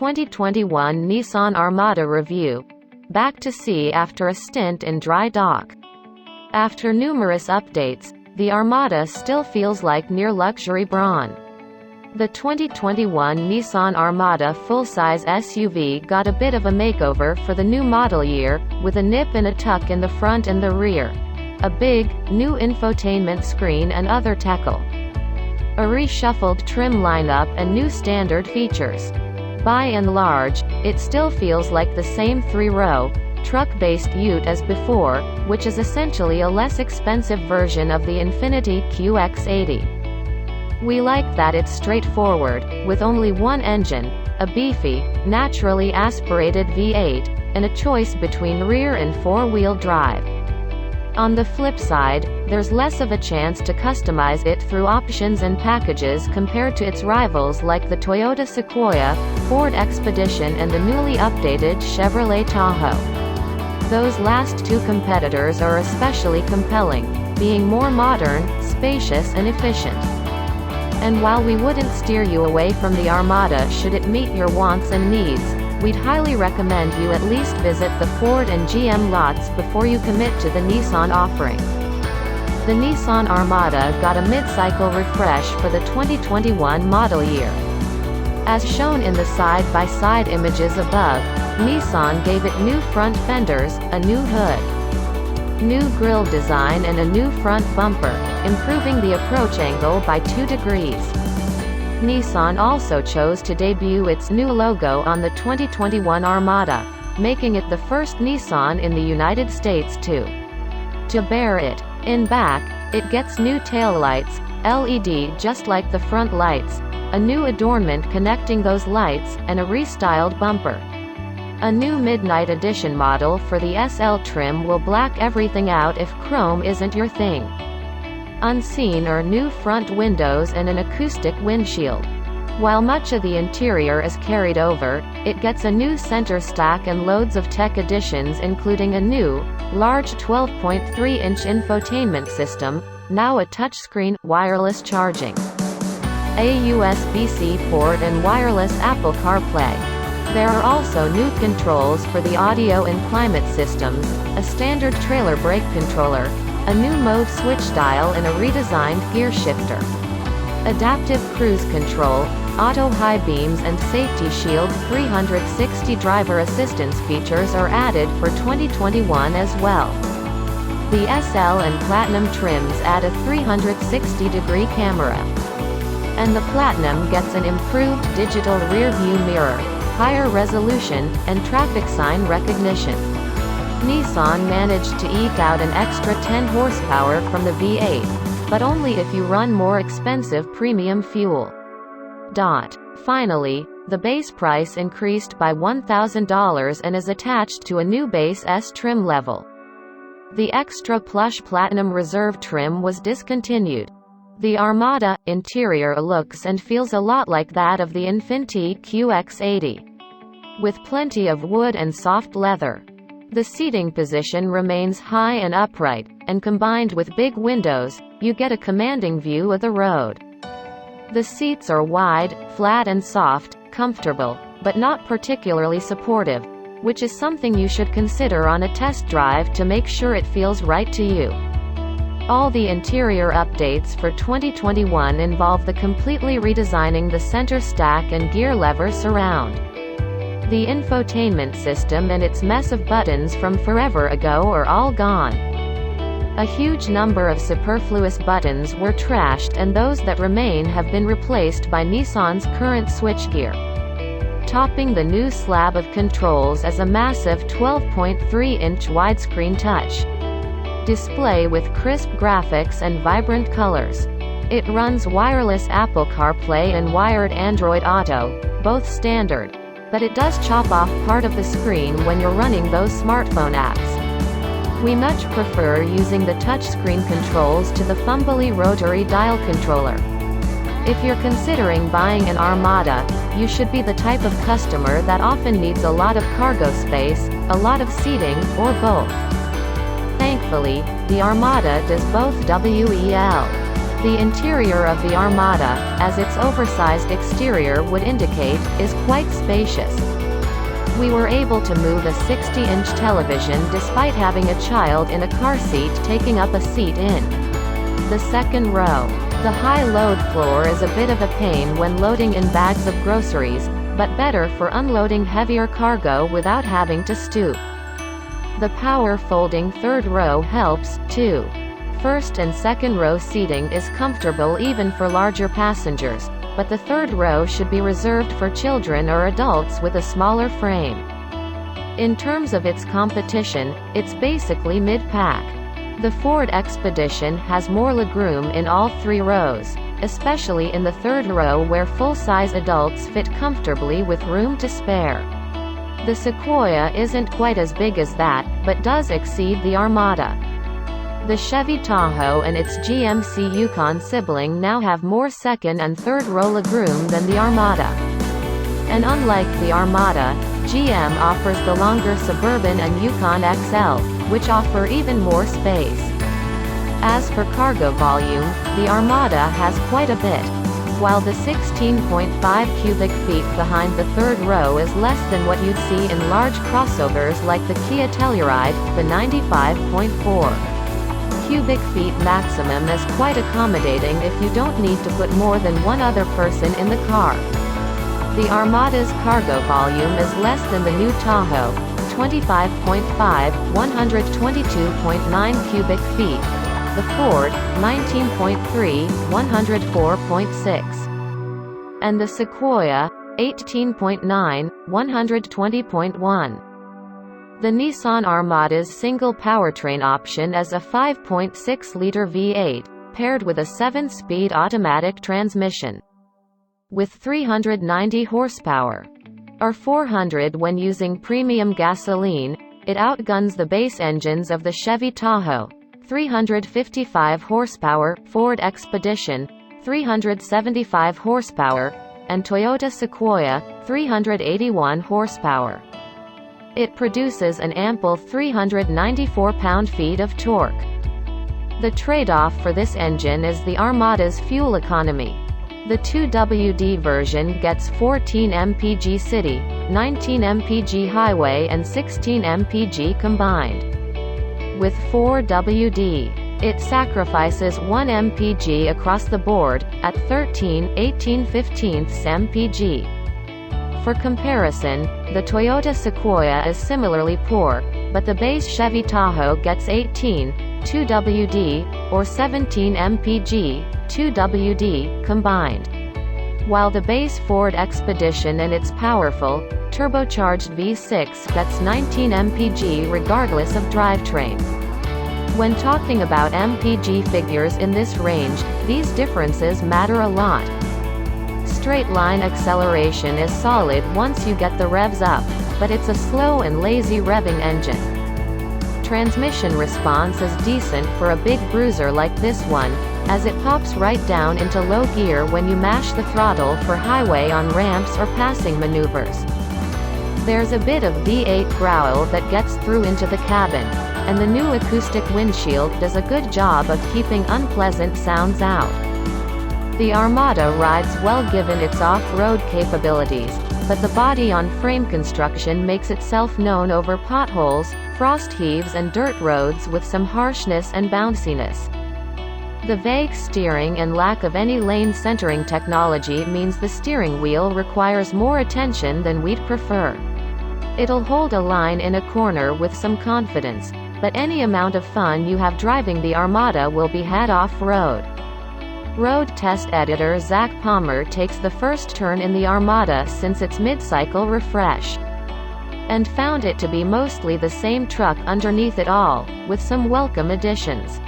2021 Nissan Armada review. Back to sea after a stint in dry dock. After numerous updates, the Armada still feels like near luxury brawn. The 2021 Nissan Armada full-size SUV got a bit of a makeover for the new model year, with a nip and a tuck in the front and the rear, a big, new infotainment screen and other techl, a reshuffled trim lineup and new standard features. By and large, it still feels like the same three-row, truck-based ute as before, which is essentially a less expensive version of the Infiniti QX80. We like that it's straightforward, with only one engine, a beefy, naturally aspirated V8, and a choice between rear and four-wheel drive. On the flip side, there's less of a chance to customize it through options and packages compared to its rivals like the Toyota Sequoia, Ford Expedition and the newly updated Chevrolet Tahoe. Those last two competitors are especially compelling, being more modern, spacious and efficient. And while we wouldn't steer you away from the Armada should it meet your wants and needs, we'd highly recommend you at least visit the Ford and GM lots before you commit to the Nissan offering. The Nissan Armada got a mid-cycle refresh for the 2021 model year. As shown in the side-by-side images above, Nissan gave it new front fenders, a new hood, new grille design and a new front bumper, improving the approach angle by 2 degrees. Nissan also chose to debut its new logo on the 2021 Armada, making it the first Nissan in the United States to bear it. In back, it gets new taillights, LED just like the front lights, a new adornment connecting those lights, and a restyled bumper. A new Midnight Edition model for the SL trim will black everything out if chrome isn't your thing. Unseen are new front windows and an acoustic windshield. While much of the interior is carried over, it gets a new center stack and loads of tech additions including a new, large 12.3-inch infotainment system, now a touchscreen, wireless charging, a USB-C port and wireless Apple CarPlay. There are also new controls for the audio and climate systems, a standard trailer brake controller, a new mode switch dial and a redesigned gear shifter. Adaptive cruise control, auto high beams and safety shield 360 driver assistance features are added for 2021 as well. The SL and Platinum trims add a 360-degree camera. And the Platinum gets an improved digital rear view mirror, higher resolution, and traffic sign recognition. Nissan managed to eke out an extra 10 horsepower from the V8, but only if you run more expensive premium fuel. Finally, the base price increased by $1,000 and is attached to a new base S trim level. The extra plush Platinum Reserve trim was discontinued. The Armada interior looks and feels a lot like that of the Infiniti QX80, with plenty of wood and soft leather. The seating position remains high and upright, and combined with big windows, you get a commanding view of the road. The seats are wide, flat and soft, comfortable, but not particularly supportive, which is something you should consider on a test drive to make sure it feels right to you. All the interior updates for 2021 involve the completely redesigning the center stack and gear lever surround. The infotainment system and its mess of buttons from forever ago are all gone. A huge number of superfluous buttons were trashed and those that remain have been replaced by Nissan's current switchgear. Topping the new slab of controls is a massive 12.3-inch widescreen touch display with crisp graphics and vibrant colors. It runs wireless Apple CarPlay and wired Android Auto, both standard, but it does chop off part of the screen when you're running those smartphone apps. We much prefer using the touchscreen controls to the fumbly rotary dial controller. If you're considering buying an Armada, you should be the type of customer that often needs a lot of cargo space, a lot of seating, or both. Thankfully, the Armada does both well. The interior of the Armada, as its oversized exterior would indicate, is quite spacious. We were able to move a 60-inch television despite having a child in a car seat taking up a seat in the second row. The high load floor is a bit of a pain when loading in bags of groceries, but better for unloading heavier cargo without having to stoop. The power folding third row helps, too. First and second row seating is comfortable even for larger passengers, but the third row should be reserved for children or adults with a smaller frame. In terms of its competition, it's basically mid-pack. The Ford Expedition has more legroom in all three rows, especially in the third row where full-size adults fit comfortably with room to spare. The Sequoia isn't quite as big as that, but does exceed the Armada. The Chevy Tahoe and its GMC Yukon sibling now have more second and third row legroom than the Armada. And unlike the Armada, GM offers the longer Suburban and Yukon XL, which offer even more space. As for cargo volume, the Armada has quite a bit. While the 16.5 cubic feet behind the third row is less than what you'd see in large crossovers like the Kia Telluride, the 95.4 cubic feet maximum is quite accommodating if you don't need to put more than one other person in the car. The Armada's cargo volume is less than the new Tahoe, 25.5, 122.9 cubic feet. The Ford, 19.3, 104.6. And the Sequoia, 18.9, 120.1. The Nissan Armada's single powertrain option is a 5.6-liter V8, paired with a 7-speed automatic transmission. With 390 horsepower, or 400 when using premium gasoline, it outguns the base engines of the Chevy Tahoe, 355 horsepower, Ford Expedition, 375 horsepower, and Toyota Sequoia, 381 horsepower. It produces an ample 394 pound-feet of torque. The trade-off for this engine is the Armada's fuel economy. The 2WD version gets 14 mpg city, 19 mpg highway and 16 mpg combined. With 4WD, it sacrifices 1 mpg across the board, at 13/18/15 mpg. For comparison, the Toyota Sequoia is similarly poor, but the base Chevy Tahoe gets 18, 2WD, or 17 mpg, 2WD, combined. While the base Ford Expedition and its powerful, turbocharged V6 gets 19 mpg regardless of drivetrain. When talking about mpg figures in this range, these differences matter a lot. Straight-line acceleration is solid once you get the revs up, but it's a slow and lazy revving engine. Transmission response is decent for a big bruiser like this one, as it pops right down into low gear when you mash the throttle for highway on ramps or passing maneuvers. There's a bit of V8 growl that gets through into the cabin, and the new acoustic windshield does a good job of keeping unpleasant sounds out. The Armada rides well given its off-road capabilities, but the body-on-frame construction makes itself known over potholes, frost heaves and dirt roads with some harshness and bounciness. The vague steering and lack of any lane centering technology means the steering wheel requires more attention than we'd prefer. It'll hold a line in a corner with some confidence, but any amount of fun you have driving the Armada will be had off-road. Road test editor Zach Palmer takes the first turn in the Armada since its mid-cycle refresh, and found it to be mostly the same truck underneath it all, with some welcome additions.